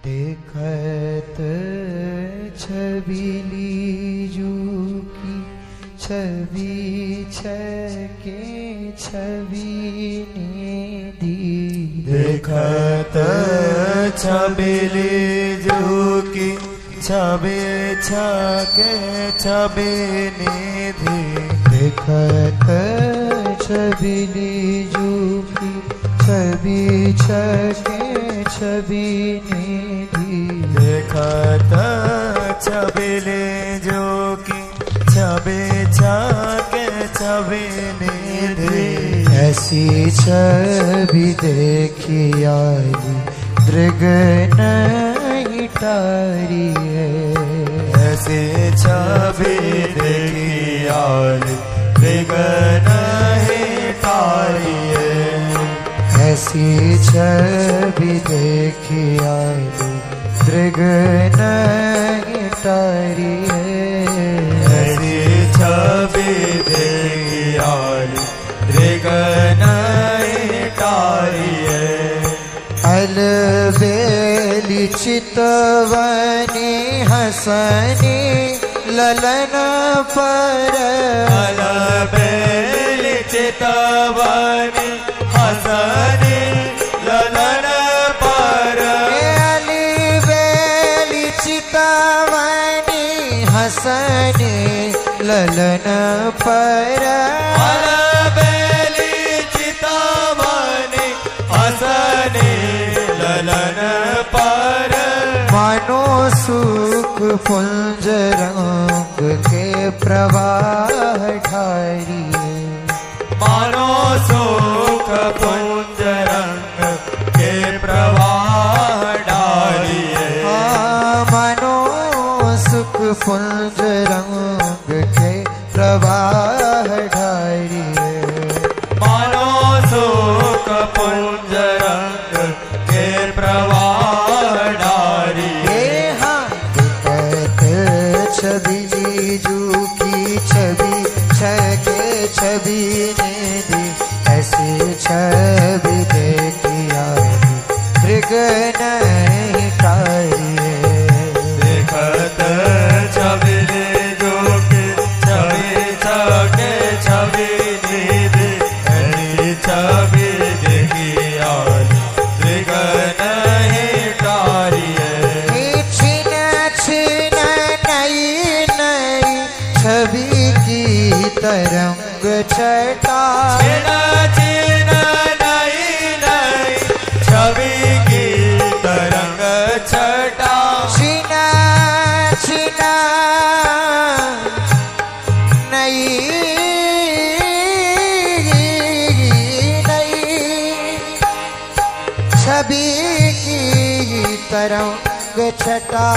देखत छबीली जू की छवि छके छवि ने दी। देखत छबीली जू की छवि छके छवि निधि। देखत छबीली जू की छवि छके छवि निधि। देखत छबीली जू की छवि छके छवि निधि। ऐसी छवि देखी आई दृग नहीं टारी है। ऐसी छवि देखी आई दृग नहीं टारी है। ऐसी छवि देखी आई दृग नहीं टारी है। ऐसी छवि देखी आई दृग नहीं टारी है। अलबेली चितवनी हसनी ललन पर। अलबेली चितवनी हसनी ललन पर। अलबेली चितवनी हसनी ललन पर। अलबेली चितवनी हसनी ललन पर। मानो सुख पुंज रंग के प्रवाह ढारी। मानो सुख पुंज रंग के प्रवाह ढारी है। मानो सुख पुंज रंग के प्रवाह ढारी। मानो सुख पुंज रंग के प्रवाह ढारी। छबीली जू की छवि छके छवि ने दी। ऐसी छवि देखी आई दृग नहीं टारी है। देखत छबीली जू की छवि छके छवि निधि। ऐसी छवि देखी आई दृग नहीं टारी है। छिन छिन नई नई छवि की तरंग छटा। छिन छिन नई नई छवि की तरंग छटा। छिन छिन नई नई छवि की तरंग छटा।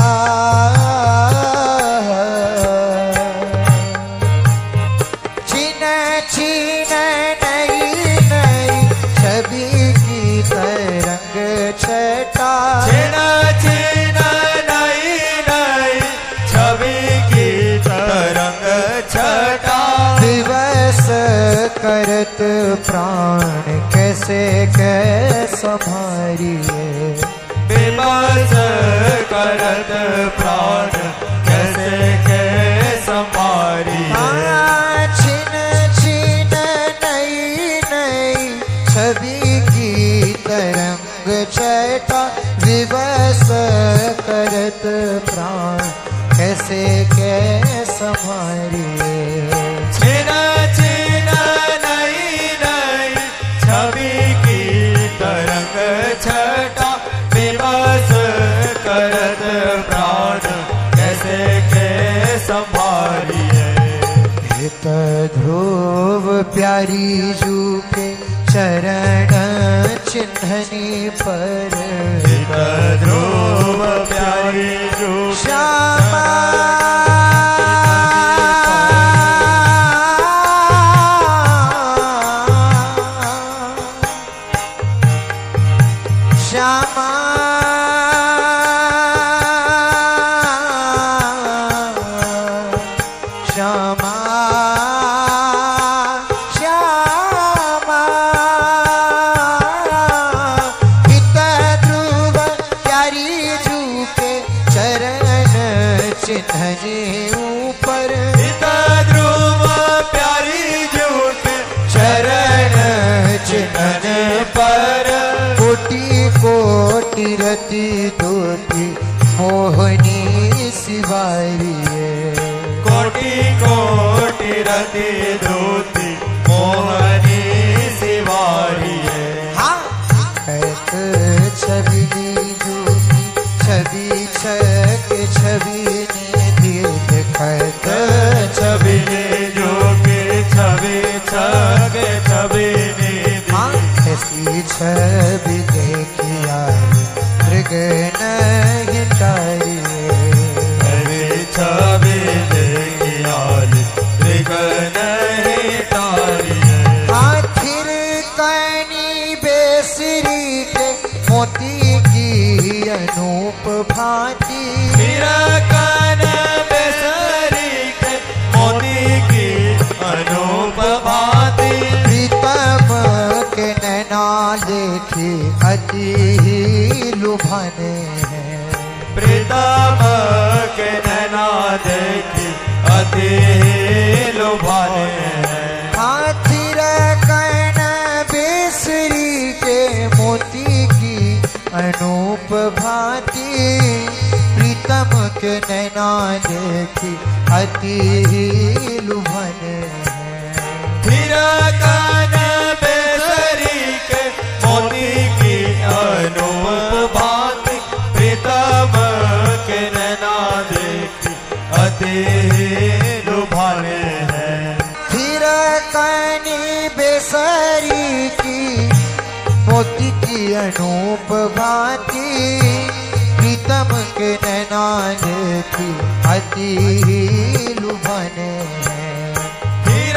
छिन छिन नई नई छवि की तरंग छटा। छिन छिन नई नई छवि की तरंग छटा। दिवस करत प्राण कैसे संभारिए। बेबस करत प्राण कैसे के संभारी। छिन छिन नई नई छवि की तरंग छटा। दिवस करत प्राण कैसे संभारिए। छिन छिन नई नई छवि की तरंग छटा। बेबस करत प्राण कैसे के संभारिए। हित ध्रुव प्यारी जू के चरण चिन्हनी पर। हित ध्रुव प्यारी जू श्यामा श्यामा श्यामा श्यामा हित ध्रुव प्यारी जू चिन्ह जे ऊपर हित ध्रुव प्यारी झूठ चरण चिन्ह पर कोटि कोटि रति दोति मोहनी शिवारी कोटि कोटि रति दूती मोहनी शिवारी कहत छवि जोगी छवि छक छवि निधि कहत छवि जोगे छवि छग छवि निधि ऐसी छवि देखिया मृग नहीं टारी छवि देखियाल मृग नहीं तारी आखिर कनी बेसरी के मोती की अनूप भांति फिर कान बेसरी के मोती की अनूप भांति प्रीतम के नैना देखी अति ही लुभाने हैं प्रीतम के नैना देखी अति लुभाने हाथिर कन बेसरी के मोती की अनूप भांति प्रीतम के नैना देखी अति ही लुभाने फिर कान बेसरी के मोती की अनूप भांति प्रीतम के नैना देखी अति लुभाने हैं फिर कनी बेसरी की मोती की अनूप भांति प्रीतम के नैना देखी अति ही लुभाने फिर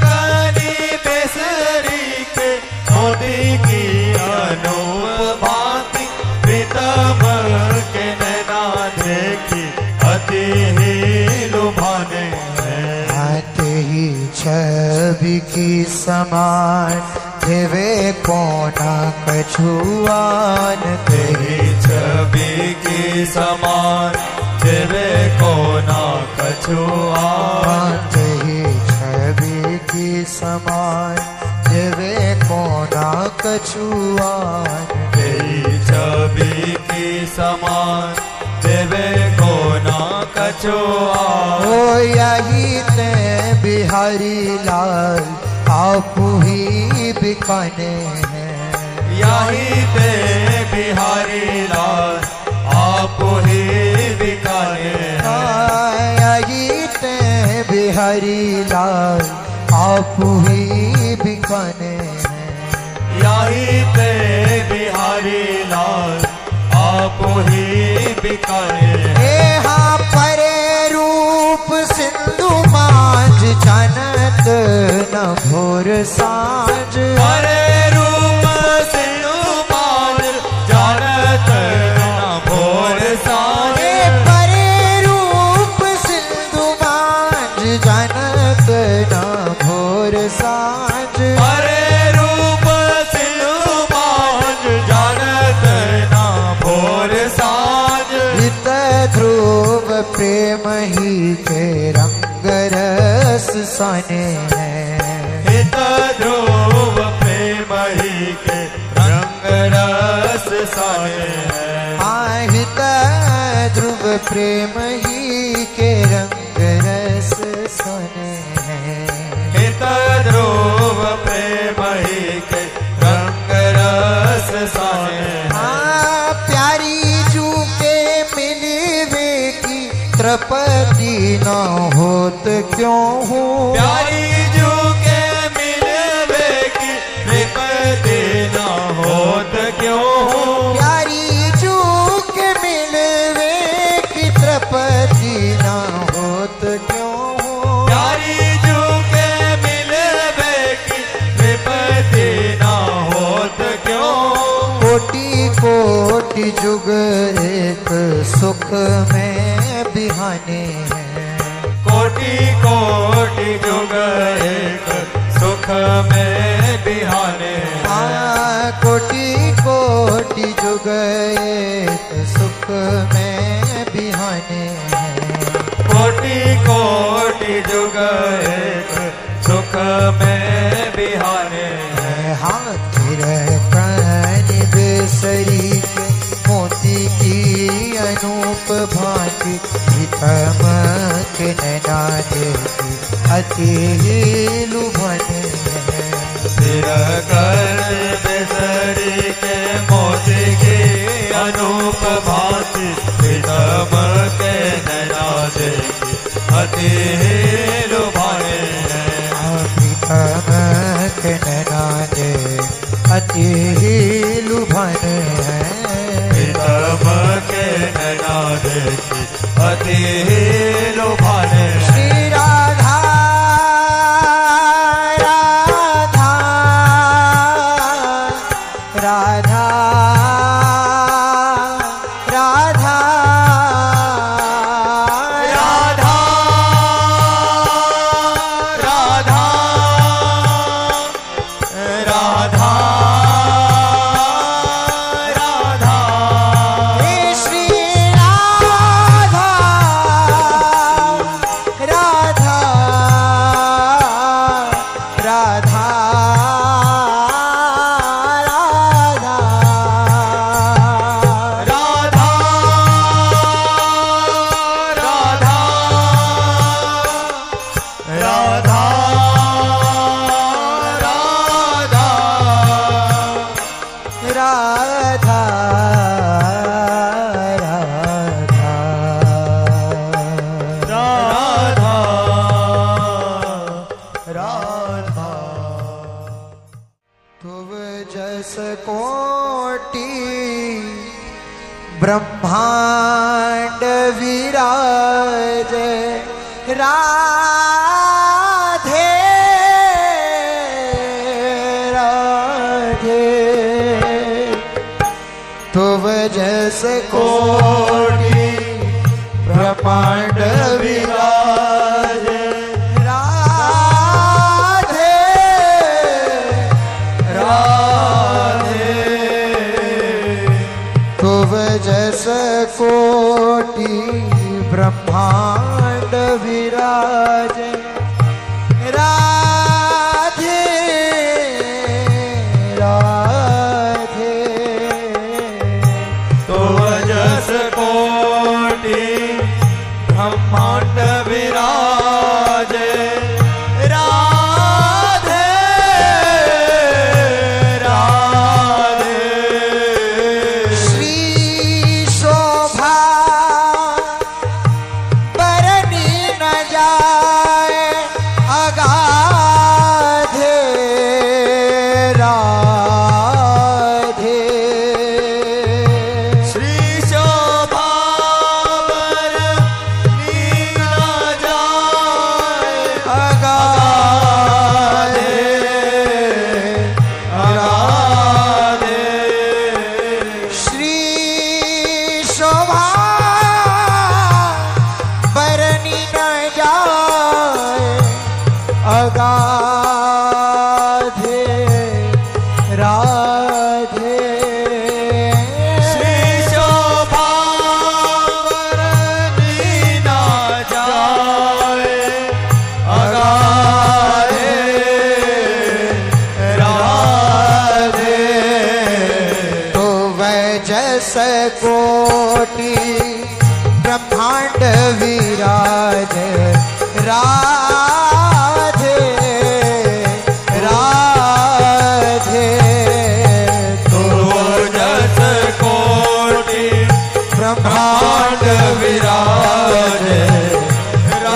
कानी बेसरी के मोती की अनूप भांति प्रीतम के नैना देखी अति लुभाने हैं आते ही छवि की समान देवे कोना कछुआन तेरी छवि की समान देवे कोना कछुआ आते ही छवि की समान देवे कोना कछुआन तेरी छवि की समान देवे कोना कछुआ ओ यही ते बिहारी लाल आप ही बिकाने हैं यही ते बिहारी लाल आप ही बिकाने यही ते बिहारी लाल आप ही बिकाने हैं यही ते बिहारी लाल आप ही बिकाने यहाँ परे रूप सिंधु मांझ जानत न भोर सांझ हरे रूप सिंधु मांझ जानत न भोर सांझ परे रूप सिंधु मांझ जानत न भोर सांझ हरे रूप सिंधु मांझ जानत न भोर सांझ हित ध्रुव प्रेम ही के रंग रस सने हैं हित ध्रुव प्रेम ही के रंग रस साने हैं हित ध्रुव प्रेम ही के रंग रस सने हैं हित ध्रुव प्रेम ही के रंग रस साने हैं प्यारी जू के मिलवे की त्रपति न होत क्यों हूँ प्यारी जू के मिलवे की विपत्ति न होत क्यों हूँ प्यारी जू के मिलवे की त्रपति न होत क्यों हूँ प्यारी जू के मिलवे की विपत्ति न होत क्यों कोटि कोटि जुग एक सुख में बिहाने हैं कोटि कोटि जुग एक सुख में बिहाने कोटि कोटि जुग एक सुख में बिहाने हैं कोटि कोटि जुग एक सुख में बिहाने हैं। हाथी कन बेसरी के मोती की अनूप भांति हितमक नैना देखी अति लुभन है। सिर कर बेसरी के मोती की अनूप भांति हितम के नैना देखी अति लुभाने हैं। हितमक नैना दे अति लुभन है। हितम के नैना देखी अति लुभाने हैं। श्री राधा राधा राधा राधा राधा राधा राधा राधा हे श्री राधा राधा राधा राधा राधा राधा राधा तुव जस कोटि ब्रह्मांड विराज राधे राधे तुव जस कोटि ब्रह्मांड विराज राधे राधे तुव जस कोटि ब्रह्मांड विराज राधे राधे तो जस कोटि ब्रह्मांड विराज राधे राधे श्री शोभा बरनी न जाए अगाधे राधे श्री शोभा बरनी न जाए अगाधे राधे श्री शोभा बरनी न जाए अगाधे राधे श्री शोभा बरनी न जाए अगाधे राधे तो वह जस कोटि ब्रह्मांड विराज राधे राधे तो जस कोटि ब्रह्मांड ब्रह्मांड विराज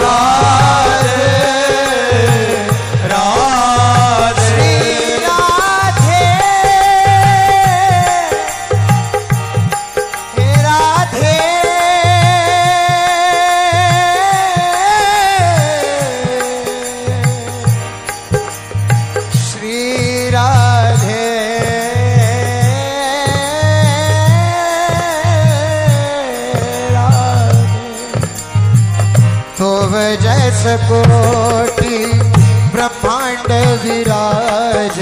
राधे राधे श्री राधे राधे जस कोटि ब्रह्मांड विराज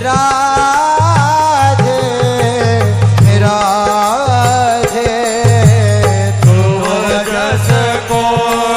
राधे राधे तो जस कोटि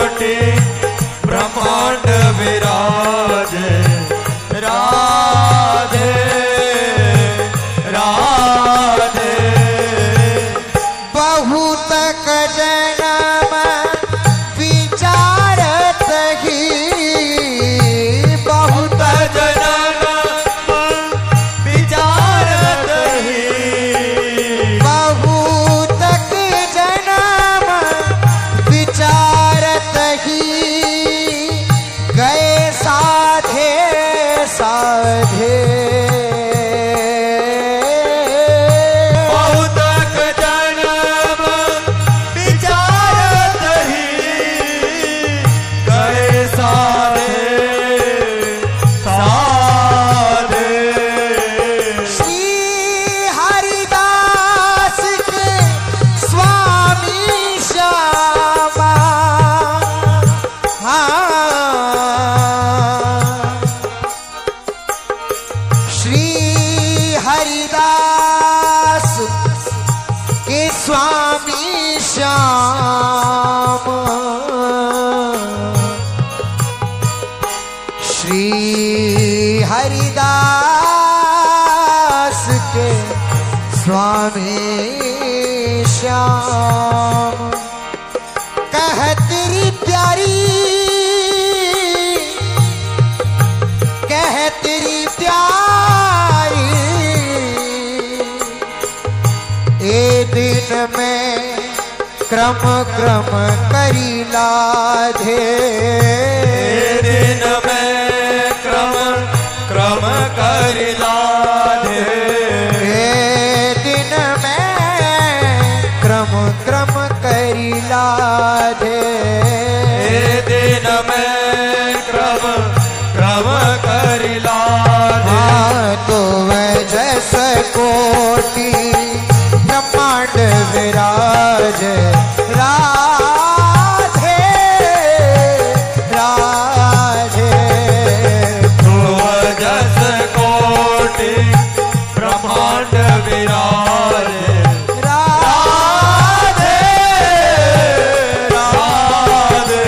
श्याम श्री हरिदास के स्वामी श्याम कह तेरी प्यारी कह तेरी प्यारी ए दिन में क्रम क्रम करी लाधे दिन में क्रम क्रम कर लाधे दिन में क्रम क्रम करी लाधे दिन में क्रम क्रम कर लाधे तो वह जैस कोटि ब्रह्मांड विराज राधे राधे ध्रुव जस कोटि ब्रह्मांड विराजे राधे राधे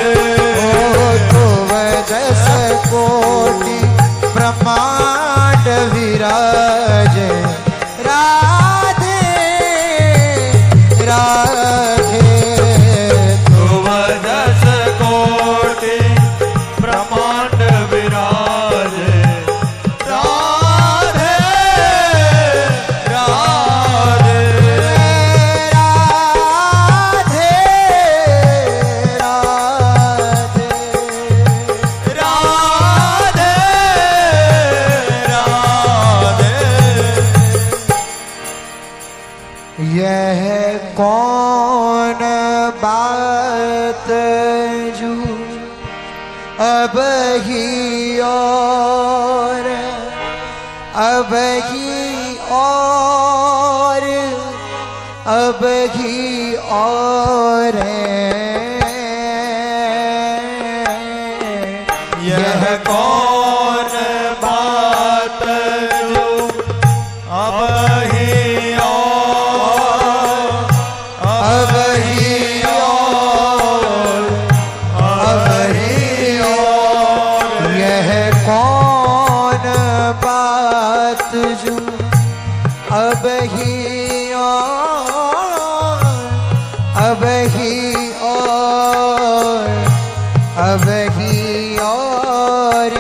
तो वह जैस कोटि ब्रह्मांड विराज राधे राधे ध्रुव जस कोटि ब्रह्मांड विराजे राधे राधे राधे राधे राधे यह कौन बात जू अब ही और अब ही और अब ही और यह कौन बात जो अब ही और अब ही और अब ही और यह कौन बात जो अब ही और अब ही और अब ही और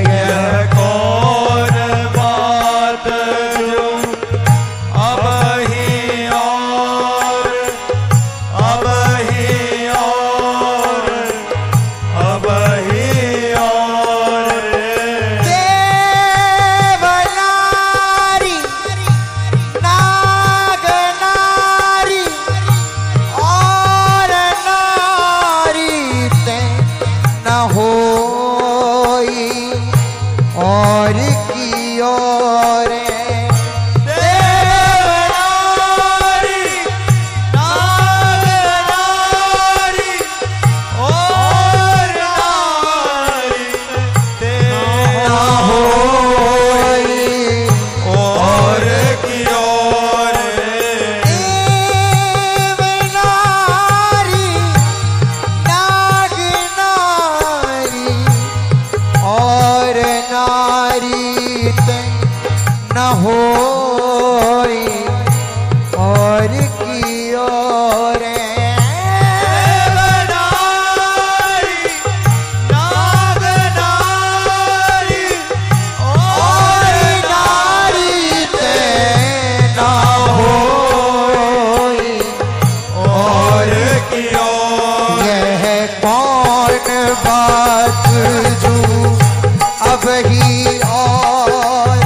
यह कौन बात जो अब ही और अब ही और अब ही और देवनारी नागनारी और नारी ते न होई और की और देवनारी नागनारी और नारी तेरा होई और की और देवनारी नागनारी और नारी ते न होई और की और देवनारी नागनारी और नारी ते न होई और की और यह कौन बात जो अब ही और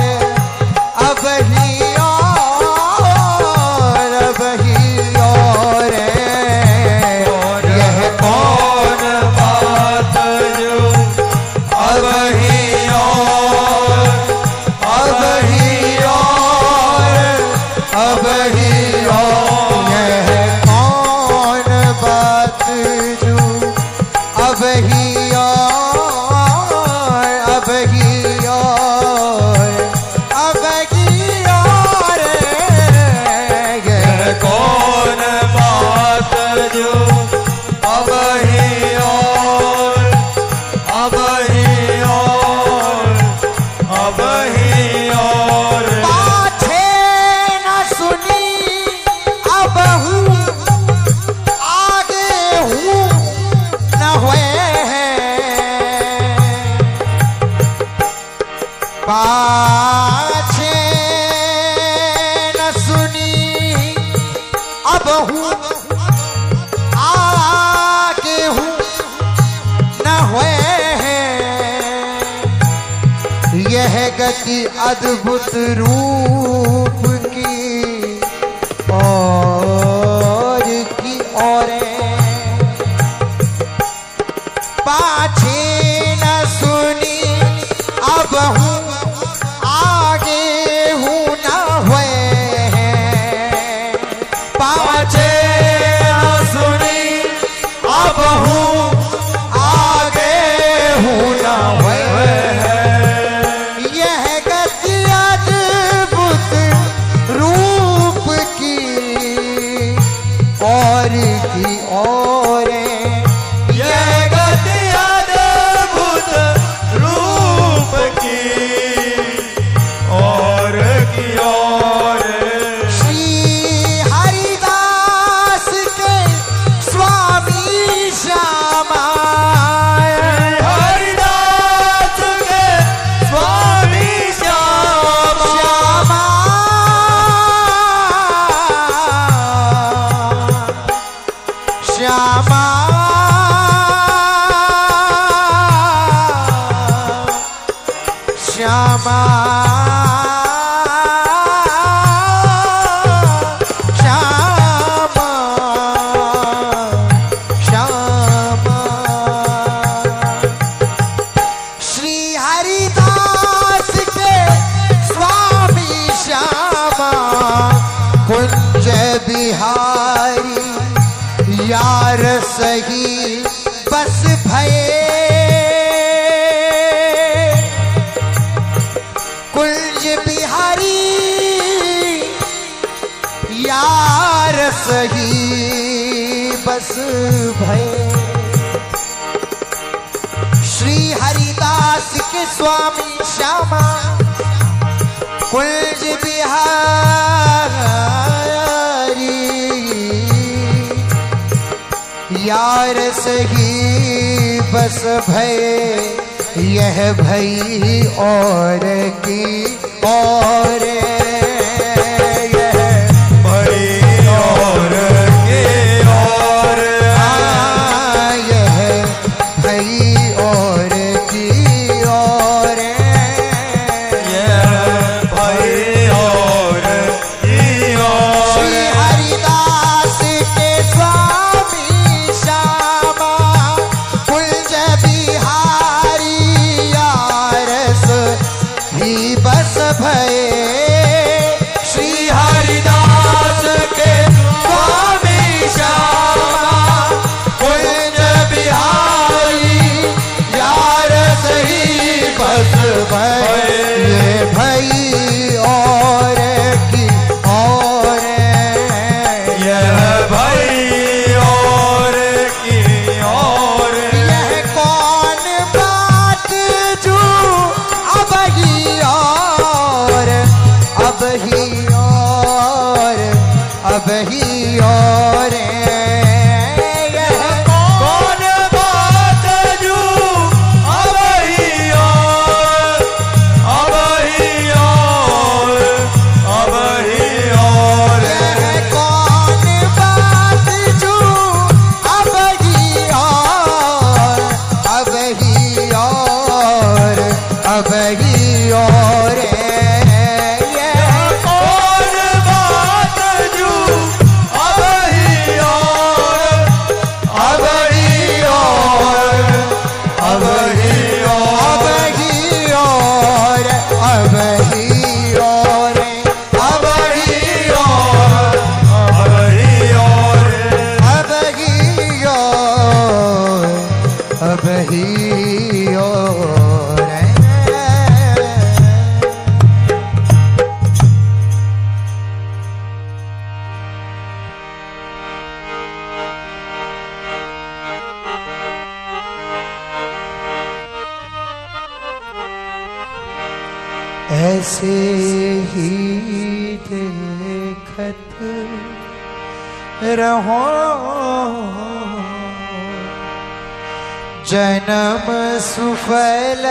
अब ही और अब ही और यह कौन बात जो अब ही और अब ही और अब ही और यह कौन बात जो अब ही और अब ही और अब ही और सुनी अब हूँ आगे हूँ न हुए हैं। यह गति अद्भुत रूप की और की औरें पाछे न सुनी अब हूँ आगे हूँ न हुए हैं। पाछे न सुनी अब हूँ आगे हूँ न हुए हैं। यह गति अद्भुत रूप की और यह गति अद्भुत रूप की और श्री हरिदास के स्वामी श्यामा हरिदास के स्वामी श्यामा श्यामा श्यामा श्यामा श्यामा श्री हरिदास के स्वामी श्यामा कुंज बिहारी यार सही बस भये कुंज बिहारी यार सही बस भये। श्री हरिदास के स्वामी श्यामा कुंज बिहारी यार सही बस भय। यह भई और की और यह भई और के और यह भई और की और यह भई और की और श्री हरिदास के स्वामी श्यामा कुंज बिहारी यारस ही बस भये। श्री हरिदास के स्वामी श्यामा कुंज बिहारी यार सही बस भय। ये भई और की और यह भई और की और यह कौन बात जो अब ही और अब ही और अब ही और यह कौन बात जो अब ही और अब ही और अब ही और यह कौन बात जो अब ही और अब ही और अब ही और यह कौन बात जो अब ही और अब ही और अब ही अब और ही और अब ही और अब ही और अब ही और अब ही और अब ही और ऐसे ही देखत रहो जन्म सुफल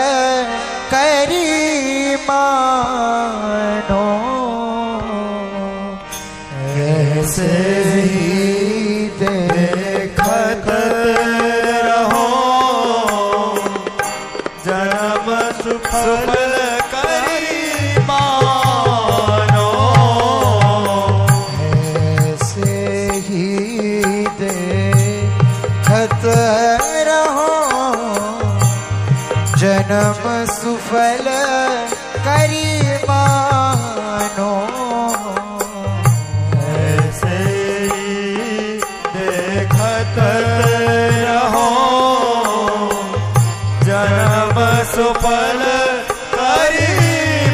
करी मानो ऐसे ही देखत रहो जन्म सुफल करी मानो। ऐसे ही देखत रहो जन्म सुफल करी मानो। ऐसे ही देखत रहो जन्म सुफल करी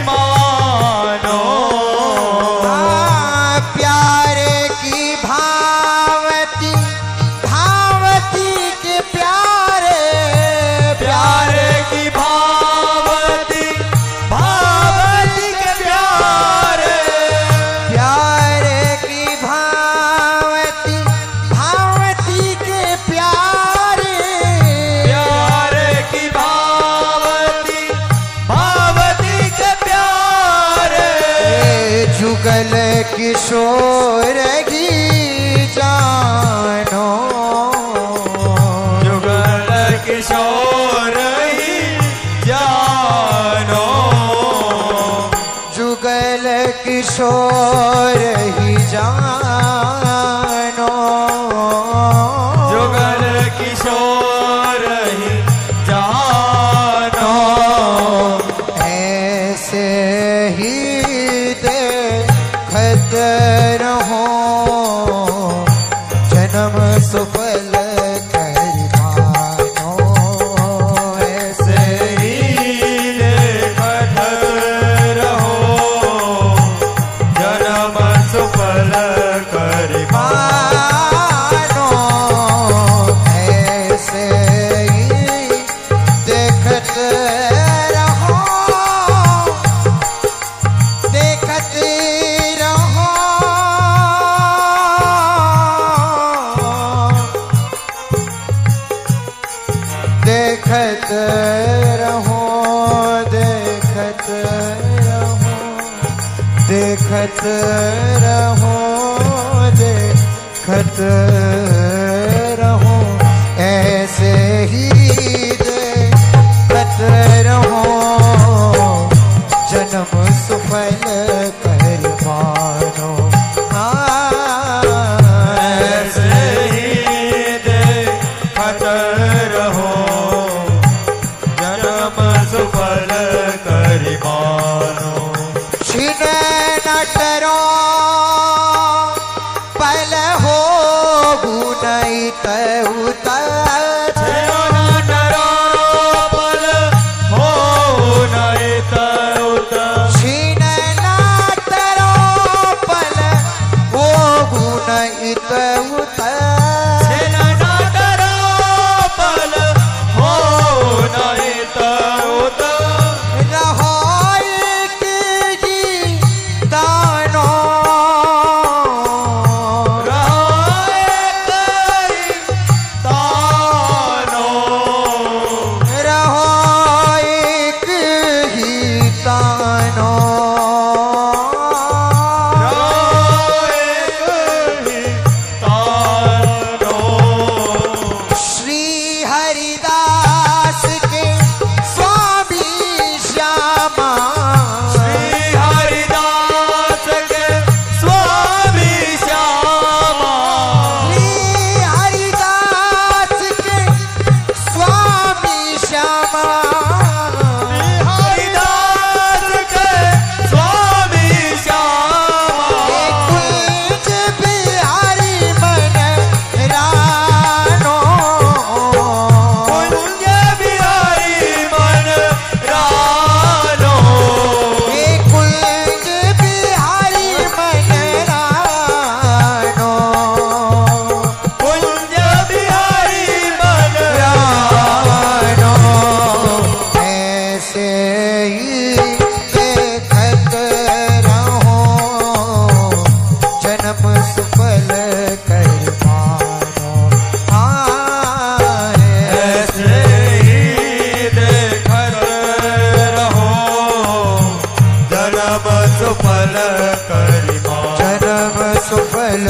मानो। प्यारे की भावती भावती के प्यारे प्यारे की भावती भावती के प्यारे प्यारे की भावती भावती के प्यारे प्यारे की भावती भावती के प्यारे जुगल किशोर की जानो। जुगल किशोर ही जानो। जुगल किशोर ही जानो। जुगल किशोर ही जानो। ऐसे ही देखत रहो जन्म सुफल कर मानो। ऐसे ही देखत रहो जन्म सुफल करि मानो। ऐसे ही देखत रहो देखत रहो देखत रहो देखत रहो देखत रहो देखत रहो। ऐसे ही देखत रहो जन्म सुफल कर मानो। ऐसे ही देखत रहो जन्म सुफल करि मानो। छिन नटरो पल हो गुनई तउत छिन नटरो पल हो गुनई तउत सुफल